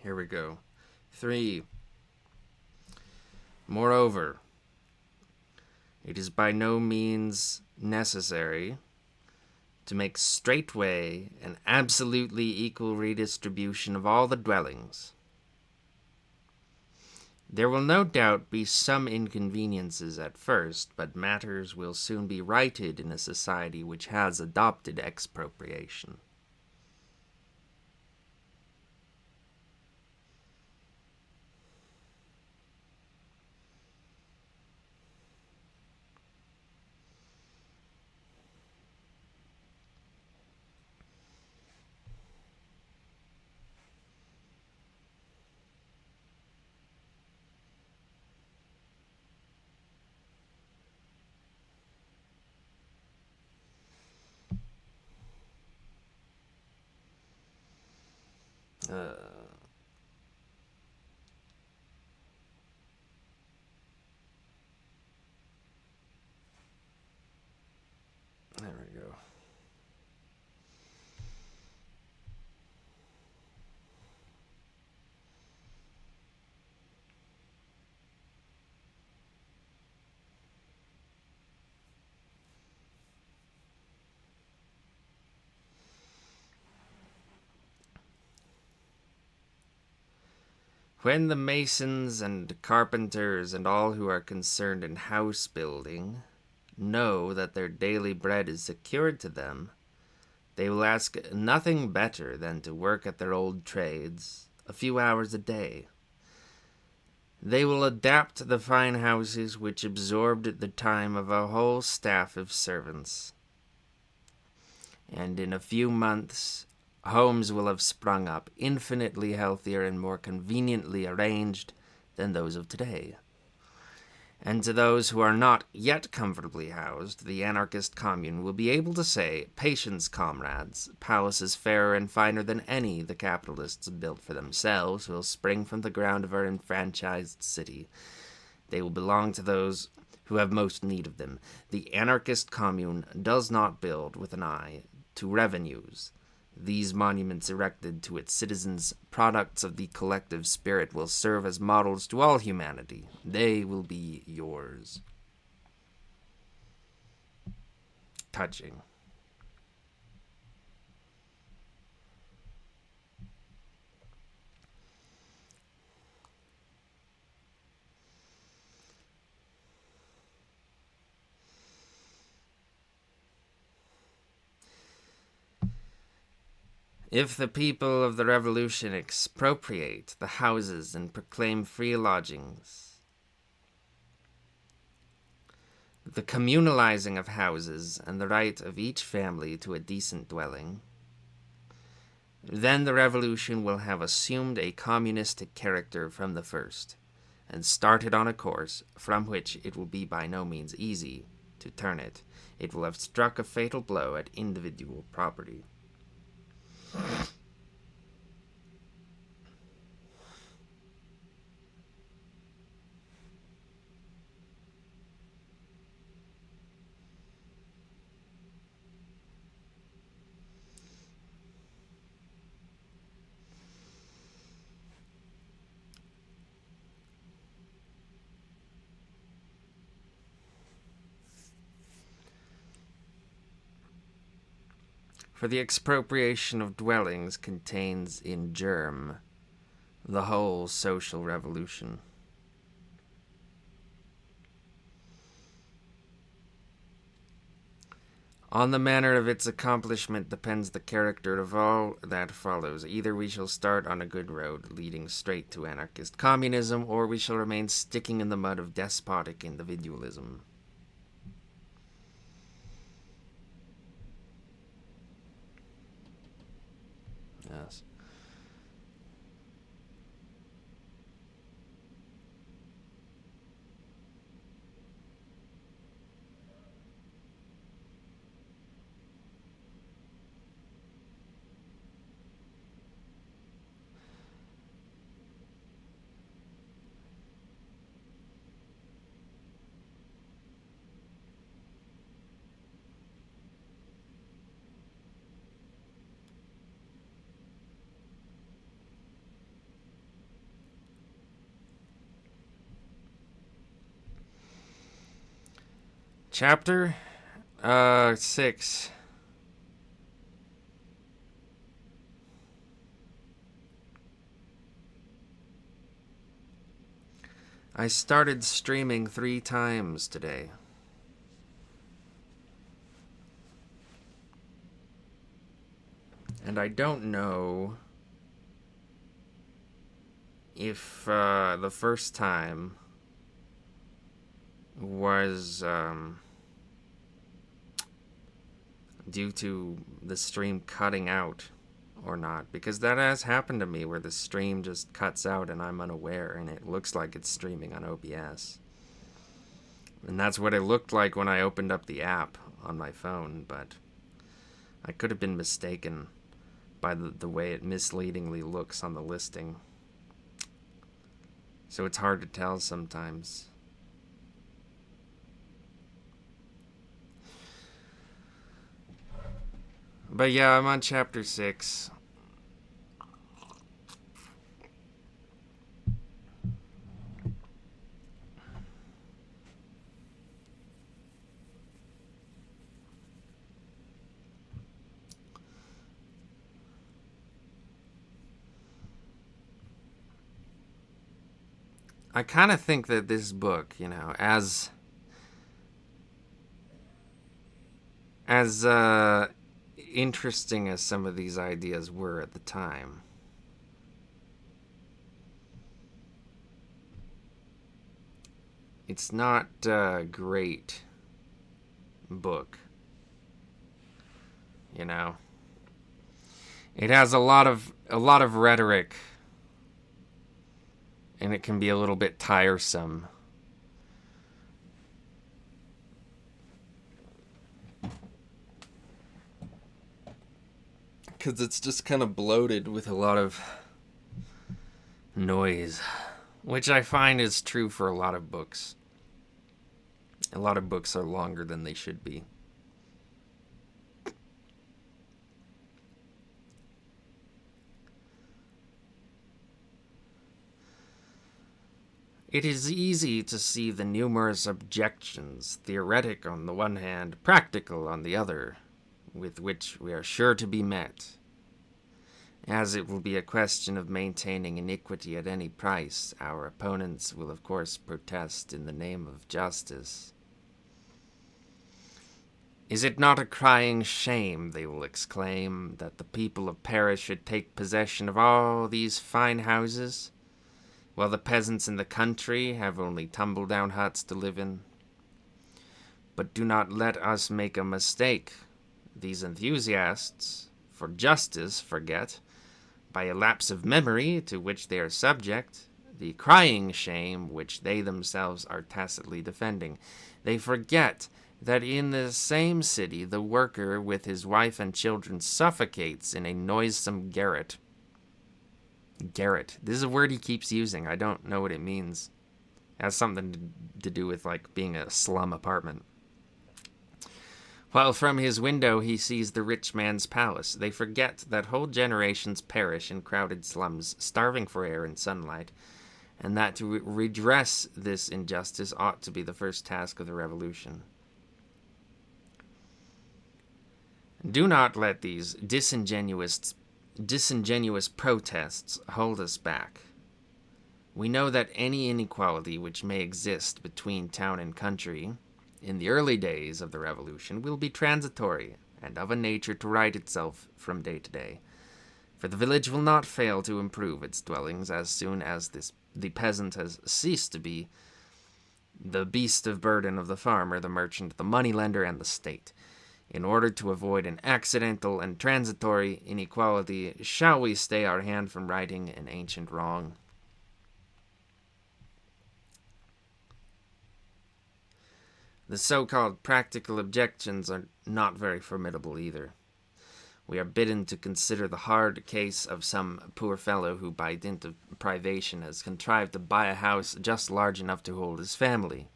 Here we go. 3. Moreover, it is by no means necessary to make straightway an absolutely equal redistribution of all the dwellings. There will no doubt be some inconveniences at first, but matters will soon be righted in a society which has adopted expropriation. There we go. When the masons and carpenters and all who are concerned in house building know that their daily bread is secured to them, they will ask nothing better than to work at their old trades a few hours a day. They will adapt the fine houses which absorbed the time of a whole staff of servants. And in a few months, homes will have sprung up infinitely healthier and more conveniently arranged than those of today. And to those who are not yet comfortably housed, the anarchist commune will be able to say, "Patience, comrades, palaces fairer and finer than any the capitalists built for themselves will spring from the ground of our enfranchised city. They will belong to those who have most need of them. The anarchist commune does not build with an eye to revenues. These monuments erected to its citizens, products of the collective spirit, will serve as models to all humanity. They will be yours." Touching. If the people of the revolution expropriate the houses and proclaim free lodgings, the communalizing of houses and the right of each family to a decent dwelling, then the revolution will have assumed a communistic character from the first, and started on a course from which it will be by no means easy to turn it. It will have struck a fatal blow at individual property. For the expropriation of dwellings contains in germ the whole social revolution. On the manner of its accomplishment depends the character of all that follows. Either we shall start on a good road leading straight to anarchist communism, or we shall remain sticking in the mud of despotic individualism. Yes. Chapter 6. I started streaming 3 times today. And I don't know if the first time was due to the stream cutting out or not, because that has happened to me where the stream just cuts out and I'm unaware and it looks like it's streaming on OBS. And that's what it looked like when I opened up the app on my phone, but I could have been mistaken by the way it misleadingly looks on the listing. So it's hard to tell sometimes. But yeah, I'm on chapter 6. I kind of think that this book, as interesting as some of these ideas were at the time, it's not a great book. It has a lot of rhetoric, and it can be a little bit tiresome. Because it's just kind of bloated with a lot of noise, which I find is true for a lot of books. A lot of books are longer than they should be. It is easy to see the numerous objections, theoretic on the one hand, practical on the other, with which we are sure to be met, as it will be a question of maintaining iniquity at any price. Our opponents will of course protest in the name of justice. Is it not a crying shame, they will exclaim, that the people of Paris should take possession of all these fine houses, while the peasants in the country have only tumble-down huts to live in? But do not let us make a mistake. These enthusiasts for justice forget, by a lapse of memory to which they are subject, the crying shame which they themselves are tacitly defending. They forget that in the same city the worker with his wife and children suffocates in a noisome garret. Garret. This is a word he keeps using. I don't know what it means. It has something to do with being a slum apartment. While from his window he sees the rich man's palace. They forget that whole generations perish in crowded slums, starving for air and sunlight, and that to redress this injustice ought to be the first task of the revolution. Do not let these disingenuous protests hold us back. We know that any inequality which may exist between town and country in the early days of the revolution will be transitory and of a nature to right itself from day to day. For the village will not fail to improve its dwellings as soon as the peasant has ceased to be the beast of burden of the farmer, the merchant, the moneylender, and the state. In order to avoid an accidental and transitory inequality, shall we stay our hand from righting an ancient wrong? The so-called practical objections are not very formidable either. We are bidden to consider the hard case of some poor fellow who, by dint of privation, has contrived to buy a house just large enough to hold his family.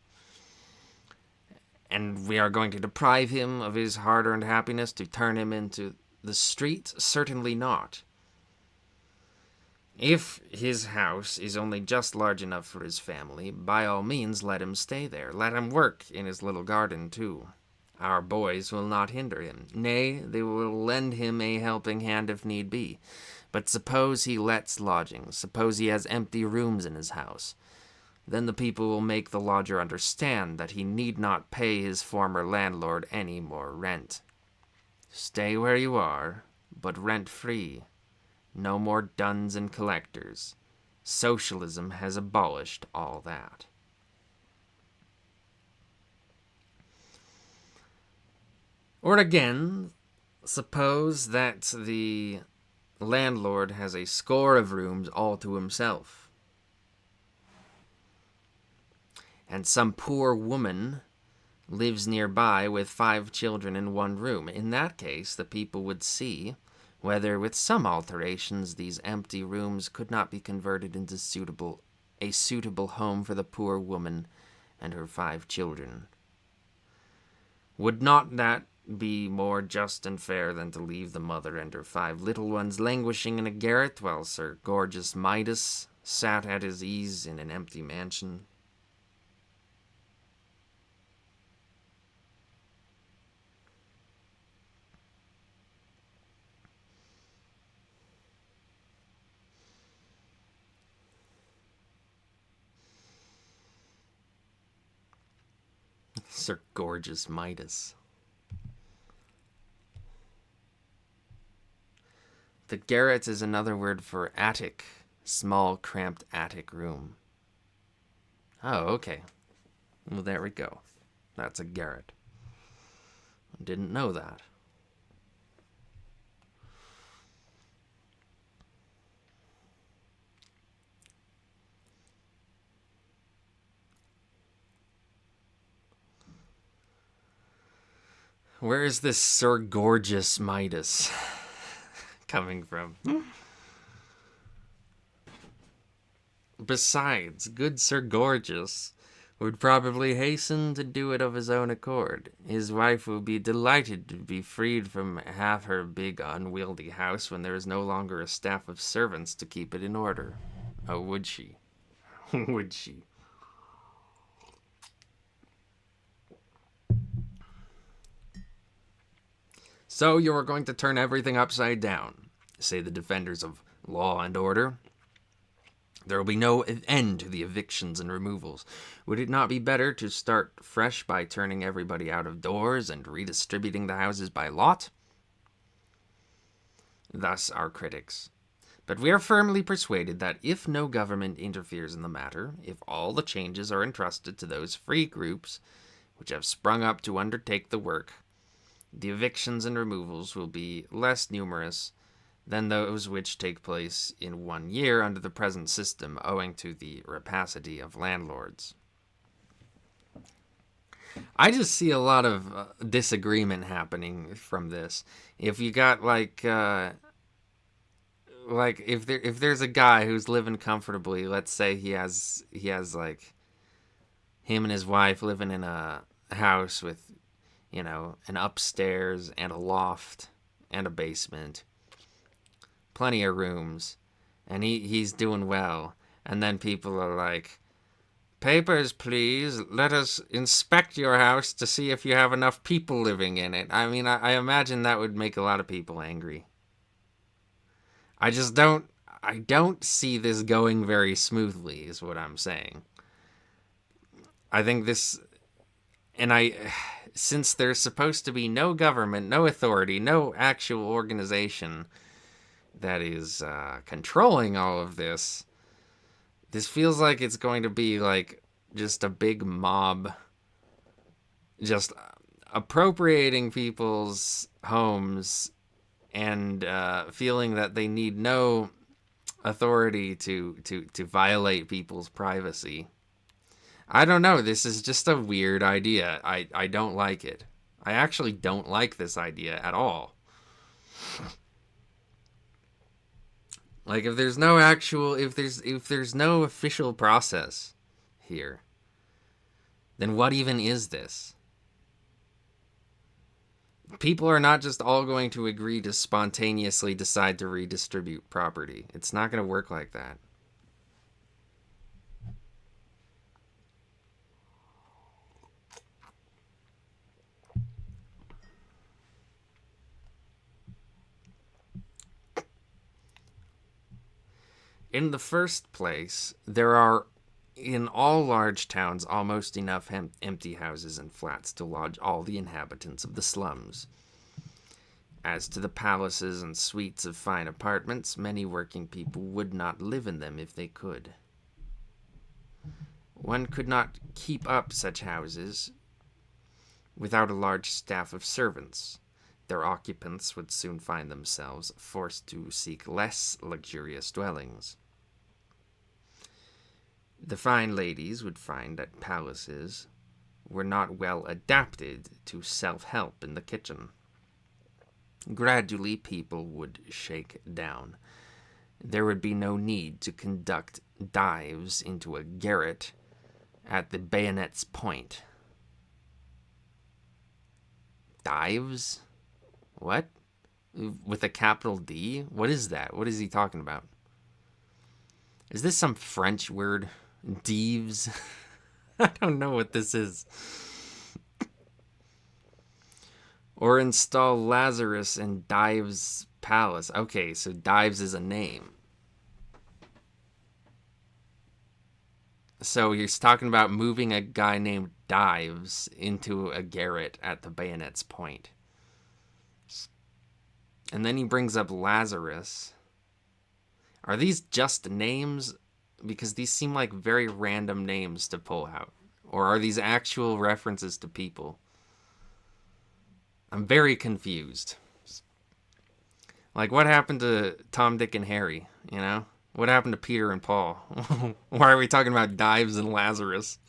And we are going to deprive him of his hard-earned happiness to turn him into the street? Certainly not. If his house is only just large enough for his family, by all means let him stay there. Let him work in his little garden too. Our boys will not hinder him. Nay, they will lend him a helping hand if need be. But suppose he lets lodgings, suppose he has empty rooms in his house. Then the people will make the lodger understand that he need not pay his former landlord any more rent. Stay where you are, but rent-free. No more duns and collectors. Socialism has abolished all that. Or again, suppose that the landlord has a score of rooms all to himself, and some poor woman lives nearby with 5 children in one room. In that case, the people would see whether, with some alterations, these empty rooms could not be converted into a suitable home for the poor woman and her 5 children. Would not that be more just and fair than to leave the mother and her 5 little ones languishing in a garret while Sir Gorgeous Midas sat at his ease in an empty mansion? Sir Gorgeous Midas. The garret is another word for attic. Small, cramped attic room. Oh, okay. Well, there we go. That's a garret. Didn't know that. Where is this Sir Gorgeous Midas coming from? Besides, good Sir Gorgeous would probably hasten to do it of his own accord. His wife will be delighted to be freed from half her big unwieldy house when there is no longer a staff of servants to keep it in order. Oh, would she? Would she? So you are going to turn everything upside down, say the defenders of law and order. There will be no end to the evictions and removals. Would it not be better to start fresh by turning everybody out of doors and redistributing the houses by lot? Thus our critics. But we are firmly persuaded that if no government interferes in the matter, if all the changes are entrusted to those free groups which have sprung up to undertake the work, the evictions and removals will be less numerous than those which take place in 1 year under the present system, owing to the rapacity of landlords. I just see a lot of disagreement happening from this. If you got like if there's a guy who's living comfortably, let's say he has like him and his wife living in a house with, you know, an upstairs and a loft and a basement, plenty of rooms, and he's doing well. And then people are like, papers, please. Let us inspect your house to see if you have enough people living in it. I mean, I imagine that would make a lot of people angry. I don't see this going very smoothly, is what I'm saying. I think this, since there's supposed to be no government, no authority, no actual organization that is controlling all of this, this feels like it's going to be like just a big mob just appropriating people's homes and feeling that they need no authority to violate people's privacy. I don't know. This is just a weird idea. I don't like it. I actually don't like this idea at all. Like, if there's no official process here, then what even is this? People are not just all going to agree to spontaneously decide to redistribute property. It's not going to work like that. In the first place, there are, in all large towns, almost enough empty houses and flats to lodge all the inhabitants of the slums. As to the palaces and suites of fine apartments, many working people would not live in them if they could. One could not keep up such houses without a large staff of servants. Their occupants would soon find themselves forced to seek less luxurious dwellings. The fine ladies would find that palaces were not well adapted to self-help in the kitchen. Gradually, people would shake down. There would be no need to conduct dives into a garret at the bayonet's point. Dives? What? With a capital D? What is that? What is he talking about? Is this some French word? Dives? I don't know what this is. Or install Lazarus in Dives' palace. Okay, so Dives is a name. So he's talking about moving a guy named Dives into a garret at the bayonet's point. And then he brings up Lazarus. Are these just names? Because these seem like very random names to pull out. Or are these actual references to people? I'm very confused. Like, what happened to Tom, Dick, and Harry, you know? What happened to Peter and Paul? Why are we talking about Dives and Lazarus?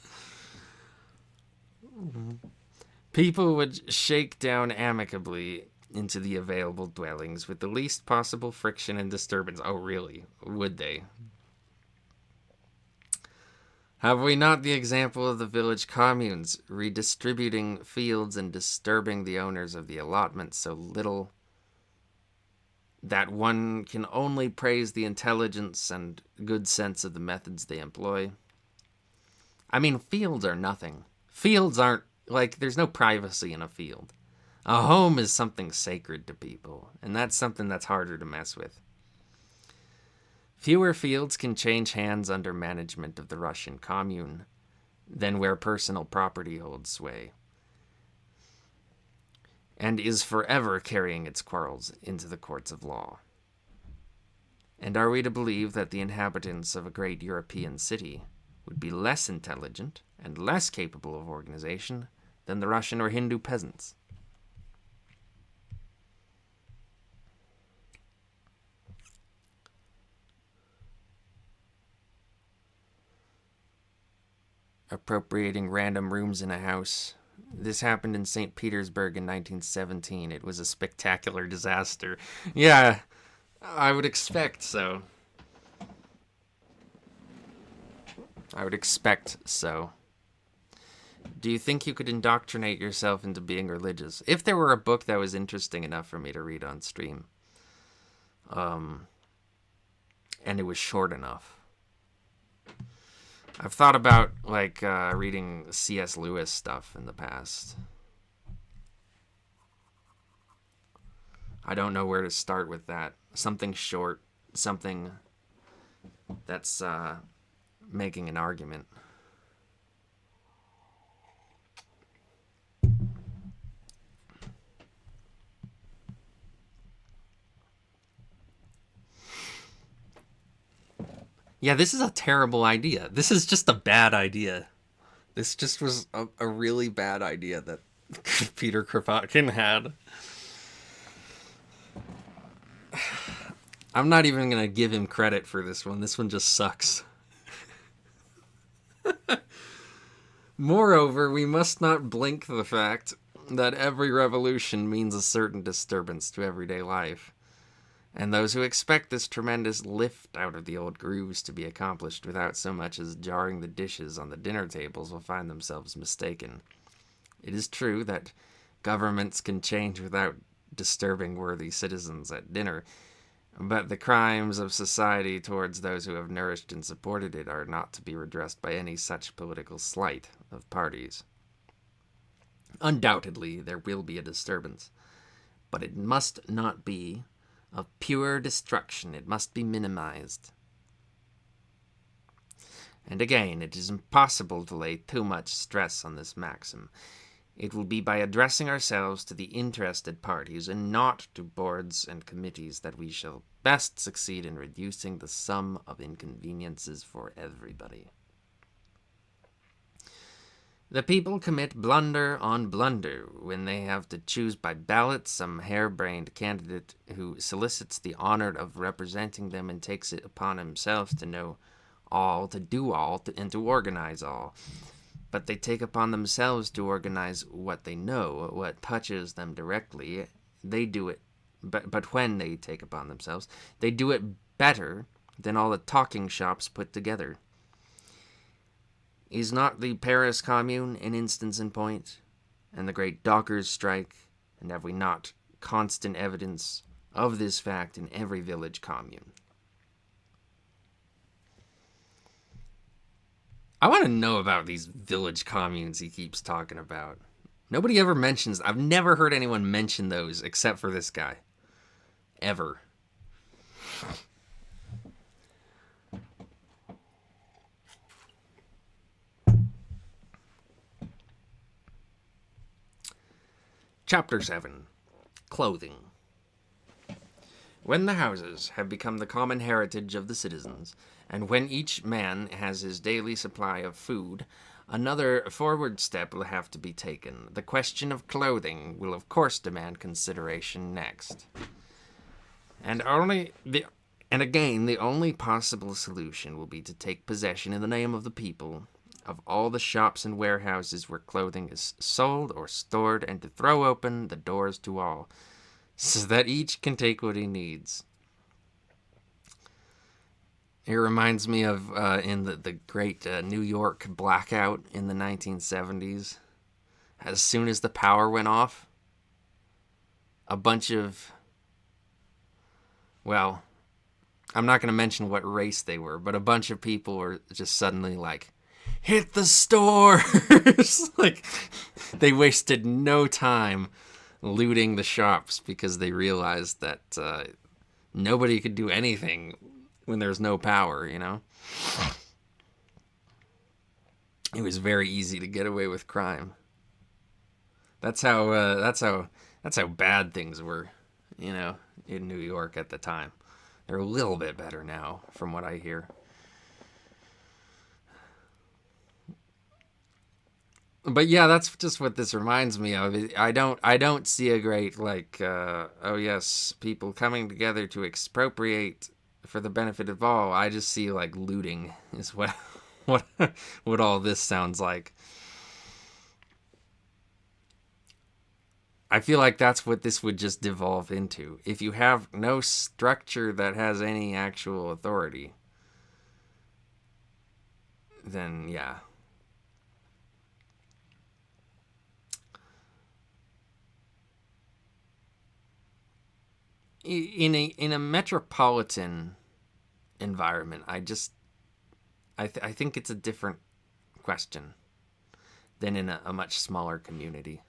People would shake down amicably into the available dwellings with the least possible friction and disturbance. Oh, really? Would they? Have we not the example of the village communes redistributing fields and disturbing the owners of the allotments so little that one can only praise the intelligence and good sense of the methods they employ? I mean, fields are nothing. Fields aren't, like, there's no privacy in a field. A home is something sacred to people, and that's something that's harder to mess with. Fewer fields can change hands under management of the Russian commune than where personal property holds sway, and is forever carrying its quarrels into the courts of law. And are we to believe that the inhabitants of a great European city would be less intelligent and less capable of organization than the Russian or Hindu peasants? Appropriating random rooms in a house. This happened in St. Petersburg in 1917. It was a spectacular disaster. Yeah, I would expect so. I would expect so. Do you think you could indoctrinate yourself into being religious? If there were a book that was interesting enough for me to read on stream, and it was short enough. I've thought about, like, reading C.S. Lewis stuff in the past. I don't know where to start with that. Something short, something that's making an argument. Yeah, this is a terrible idea. This is just a bad idea. This just was a really bad idea that Peter Kropotkin had. I'm not even going to give him credit for this one. This one just sucks. Moreover, we must not blink the fact that every revolution means a certain disturbance to everyday life. And those who expect this tremendous lift out of the old grooves to be accomplished without so much as jarring the dishes on the dinner tables will find themselves mistaken. It is true that Governments can change without disturbing worthy citizens at dinner, but the crimes of society towards those who have nourished and supported it are not to be redressed by any such political slight of parties. Undoubtedly, there will be a disturbance, but it must not be of pure destruction. It must be minimized. And again, it is impossible to lay too much stress on this maxim. It will be by addressing ourselves to the interested parties and not to boards and committees that we shall best succeed in reducing the sum of inconveniences for everybody. The people commit blunder on blunder when they have to choose by ballot some harebrained candidate who solicits the honor of representing them and takes it upon himself to know all, to do all, and to organize all. But they take upon themselves to organize what they know, what touches them directly. They do it, but when they take upon themselves, they do it better than all the talking shops put together. Is not the Paris Commune an instance in point, and the great dockers' strike, and have we not constant evidence of this fact in every village commune? I want to know about these village communes he keeps talking about. Nobody ever mentions, I've never heard anyone mention those except for this guy. Ever. Chapter 7. Clothing. When the houses have become the common heritage of the citizens, and when each man has his daily supply of food, another forward step will have to be taken. The question of clothing will of course demand consideration next. And again, the only possible solution will be to take possession in the name of the people of all the shops and warehouses where clothing is sold or stored, and to throw open the doors to all, so that each can take what he needs. It reminds me of in the great New York blackout in the 1970s. As soon as the power went off, a bunch of, well, I'm not going to mention what race they were, but a bunch of people were just suddenly like, hit the stores! Like, they wasted no time looting the shops because they realized that nobody could do anything when there's no power, you know? It was very easy to get away with crime. That's how bad things were, you know, in New York at the time. They're a little bit better now, from what I hear. But yeah, that's just what this reminds me of. I don't see a great, like, oh yes, people coming together to expropriate for the benefit of all. I just see, like, looting is what all this sounds like. I feel like that's what this would just devolve into. If you have no structure that has any actual authority, then yeah. In a metropolitan environment, I think it's a different question than in a much smaller community.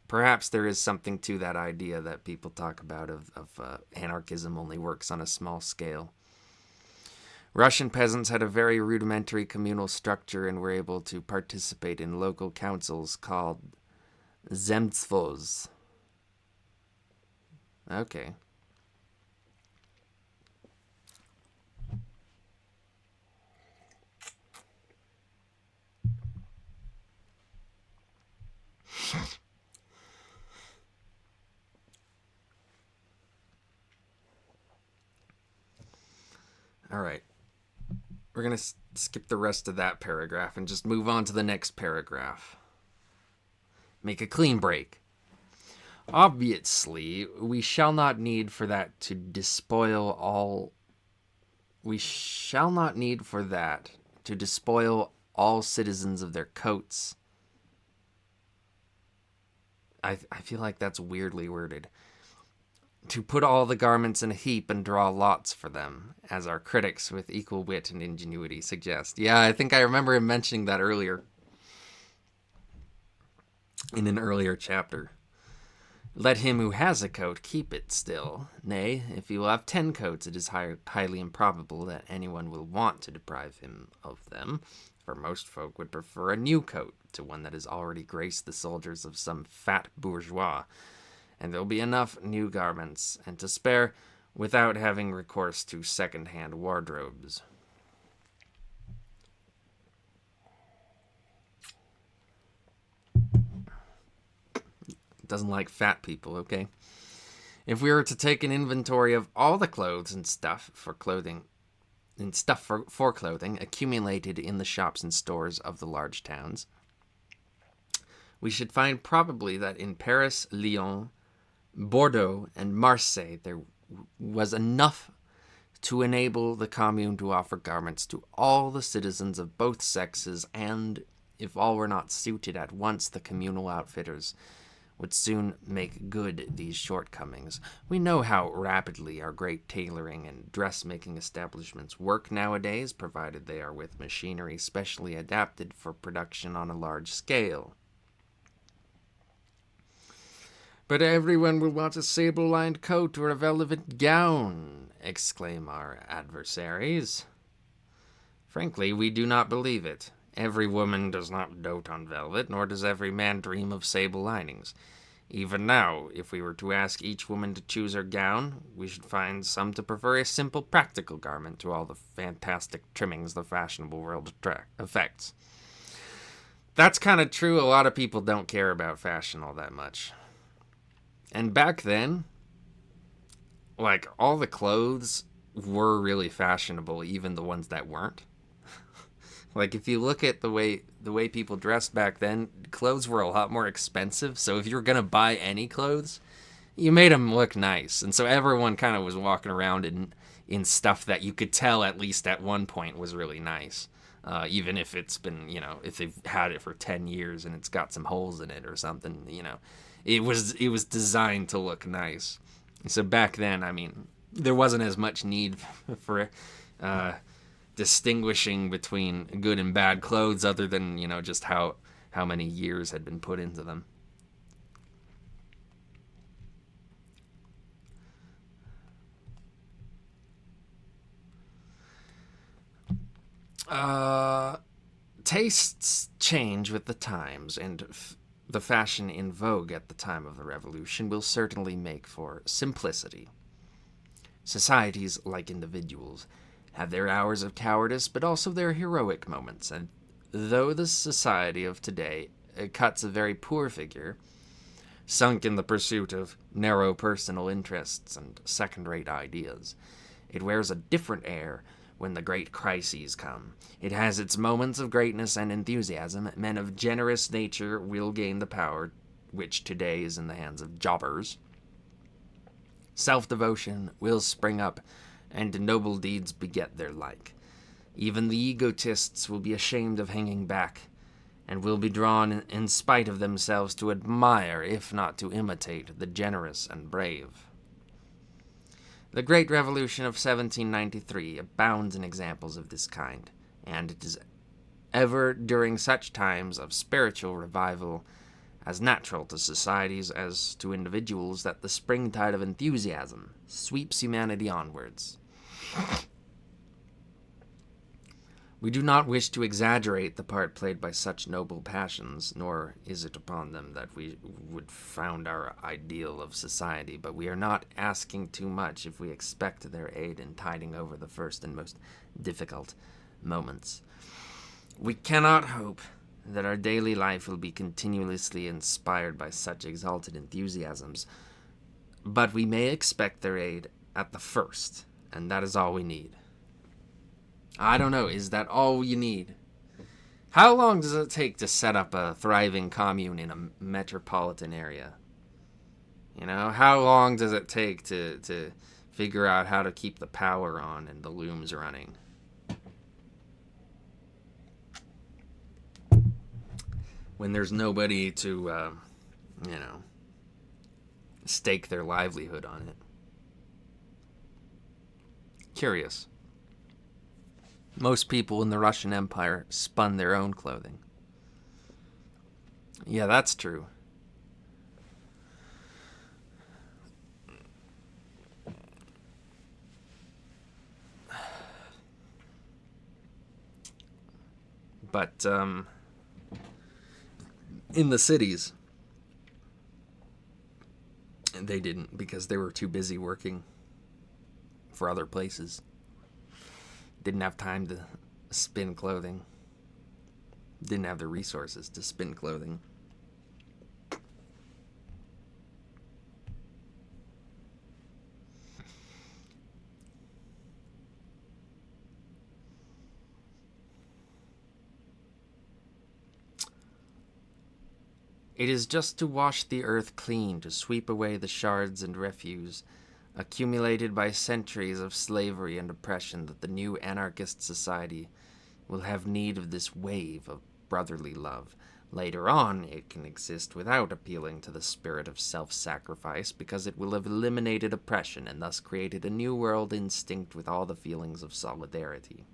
Perhaps there is something to that idea that people talk about of anarchism only works on a small scale. Russian peasants had a very rudimentary communal structure and were able to participate in local councils called zemstvos. Okay. All right. We're going to skip the rest of that paragraph and just move on to the next paragraph. Make a clean break. Obviously, we shall not need for that to despoil all. We shall not need for that to despoil all citizens of their coats, I feel like that's weirdly worded. To put all the garments in a heap and draw lots for them, as our critics with equal wit and ingenuity suggest. Yeah, I think I remember him mentioning that earlier. In an earlier chapter. Let him who has a coat keep it still. Nay, if he will have 10 coats, it is highly improbable that anyone will want to deprive him of them, for most folk would prefer a new coat to one that has already graced the soldiers of some fat bourgeois, and there'll be enough new garments and to spare without having recourse to second-hand wardrobes. Doesn't like fat people, okay? If we were to take an inventory of all the clothes and stuff for clothing accumulated in the shops and stores of the large towns, we should find probably that in Paris, Lyon, Bordeaux, and Marseille there was enough to enable the commune to offer garments to all the citizens of both sexes, and if all were not suited at once, the communal outfitters would soon make good these shortcomings. We know how rapidly our great tailoring and dressmaking establishments work nowadays, provided they are with machinery specially adapted for production on a large scale. But everyone will want a sable-lined coat or a velvet gown, exclaim our adversaries. Frankly, we do not believe it. Every woman does not dote on velvet, nor does every man dream of sable linings. Even now, if we were to ask each woman to choose her gown, we should find some to prefer a simple, practical garment to all the fantastic trimmings the fashionable world affects. That's kind of true. A lot of people don't care about fashion all that much. And back then, like, all the clothes were really fashionable, even the ones that weren't. Like, if you look at the way people dressed back then, clothes were a lot more expensive. So if you were going to buy any clothes, you made them look nice. And so everyone kind of was walking around in stuff that you could tell at least at one point was really nice. Even if it's been, if they've had it for 10 years and it's got some holes in it or something, it was designed to look nice. And so back then, I mean, there wasn't as much need for distinguishing between good and bad clothes, other than just how many years had been put into them. Tastes change with the times, and the fashion in vogue at the time of the Revolution will certainly make for simplicity. Societies, like individuals, have their hours of cowardice, but also their heroic moments, and though the society of today cuts a very poor figure, sunk in the pursuit of narrow personal interests and second-rate ideas, it wears a different air when the great crises come. It has its moments of greatness and enthusiasm. Men of generous nature will gain the power, which today is in the hands of jobbers. Self-devotion will spring up, and noble deeds beget their like. Even the egotists will be ashamed of hanging back, and will be drawn in spite of themselves to admire, if not to imitate, the generous and brave. The Great Revolution of 1793 abounds in examples of this kind, and it is ever during such times of spiritual revival as natural to societies as to individuals that the springtide of enthusiasm sweeps humanity onwards. We do not wish to exaggerate the part played by such noble passions, nor is it upon them that we would found our ideal of society, but we are not asking too much if we expect their aid in tiding over the first and most difficult moments. We cannot hope that our daily life will be continuously inspired by such exalted enthusiasms, but we may expect their aid at the first, and that is all we need. I don't know, is that all you need? How long does it take to set up a thriving commune in a metropolitan area? How long does it take to figure out how to keep the power on and the looms running? When there's nobody to, stake their livelihood on it. Curious. Most people in the Russian Empire spun their own clothing. Yeah, that's true. But in the cities, they didn't, because they were too busy working for other places. Didn't have time to spin clothing. Didn't have the resources to spin clothing. It is just to wash the earth clean, to sweep away the shards and refuse accumulated by centuries of slavery and oppression, that the new anarchist society will have need of this wave of brotherly love. Later on, it can exist without appealing to the spirit of self-sacrifice, because it will have eliminated oppression and thus created a new world instinct with all the feelings of solidarity.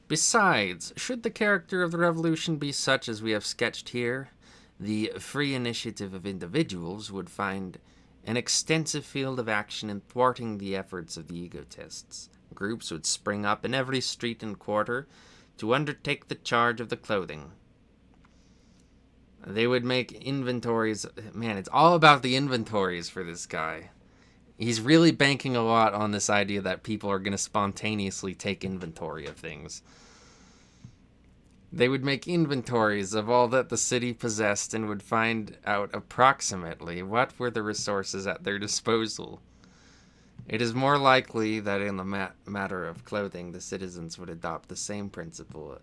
Besides, should the character of the revolution be such as we have sketched here, the free initiative of individuals would find an extensive field of action in thwarting the efforts of the egotists. Groups would spring up in every street and quarter to undertake the charge of the clothing. They would make inventories. Man, it's all about the inventories for this guy. He's really banking a lot on this idea that people are going to spontaneously take inventory of things. They would make inventories of all that the city possessed and would find out approximately what were the resources at their disposal. It is more likely that in the matter of clothing, the citizens would adopt the same principle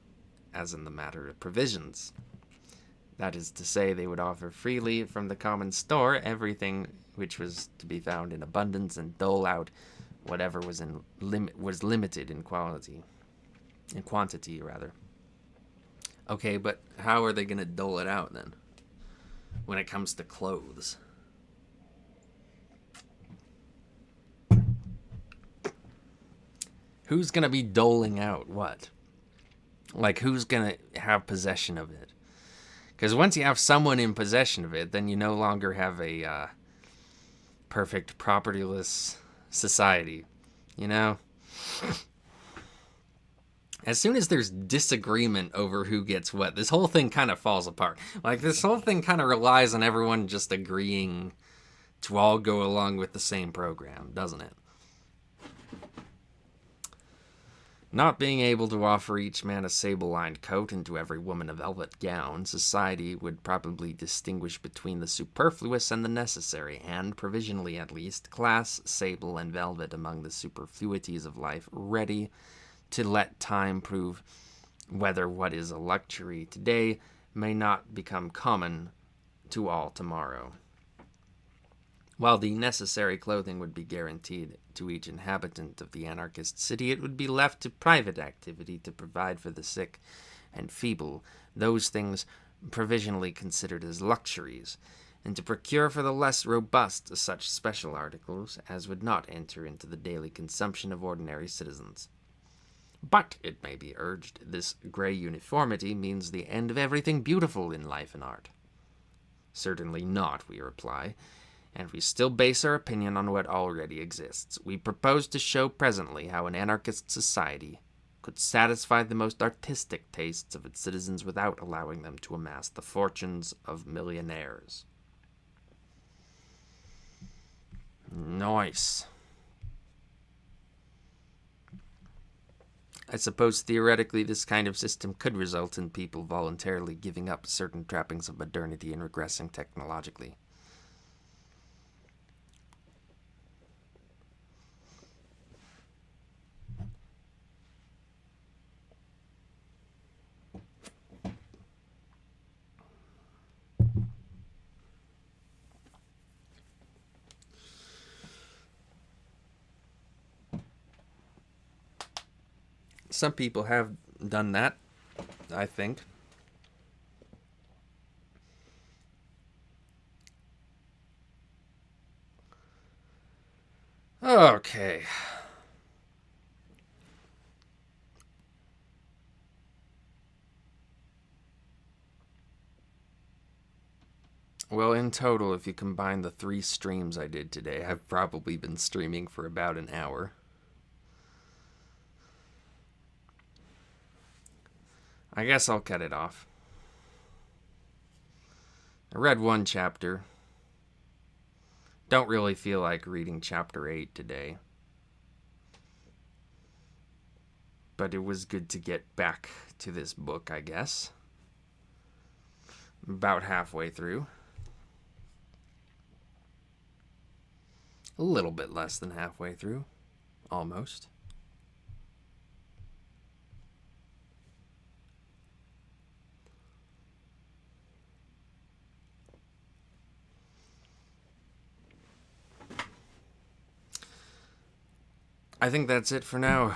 as in the matter of provisions. That is to say, they would offer freely from the common store everything which was to be found in abundance, and dole out whatever was limited in quantity. Okay, but how are they going to dole it out then, when it comes to clothes? Who's going to be doling out what? Like, who's going to have possession of it? Because once you have someone in possession of it, then you no longer have a perfect propertyless society, you know? As soon as there's disagreement over who gets what, this whole thing kind of falls apart. Like, this whole thing kind of relies on everyone just agreeing to all go along with the same program, doesn't it? Not being able to offer each man a sable-lined coat and to every woman a velvet gown, society would probably distinguish between the superfluous and the necessary, and, provisionally at least, class sable and velvet among the superfluities of life, ready to let time prove whether what is a luxury today may not become common to all tomorrow. While the necessary clothing would be guaranteed to each inhabitant of the anarchist city, it would be left to private activity to provide for the sick and feeble those things provisionally considered as luxuries, and to procure for the less robust such special articles as would not enter into the daily consumption of ordinary citizens. But, it may be urged, this gray uniformity means the end of everything beautiful in life and art. Certainly not, we reply, and we still base our opinion on what already exists. We propose to show presently how an anarchist society could satisfy the most artistic tastes of its citizens without allowing them to amass the fortunes of millionaires. Nice. I suppose theoretically this kind of system could result in people voluntarily giving up certain trappings of modernity and regressing technologically. Some people have done that, I think. Okay. Well, in total, if you combine the 3 streams I did today, I've probably been streaming for about an hour. I guess I'll cut it off. I read 1 chapter. Don't really feel like reading chapter 8 today. But it was good to get back to this book, I guess. About halfway through. A little bit less than halfway through. Almost. I think that's it for now.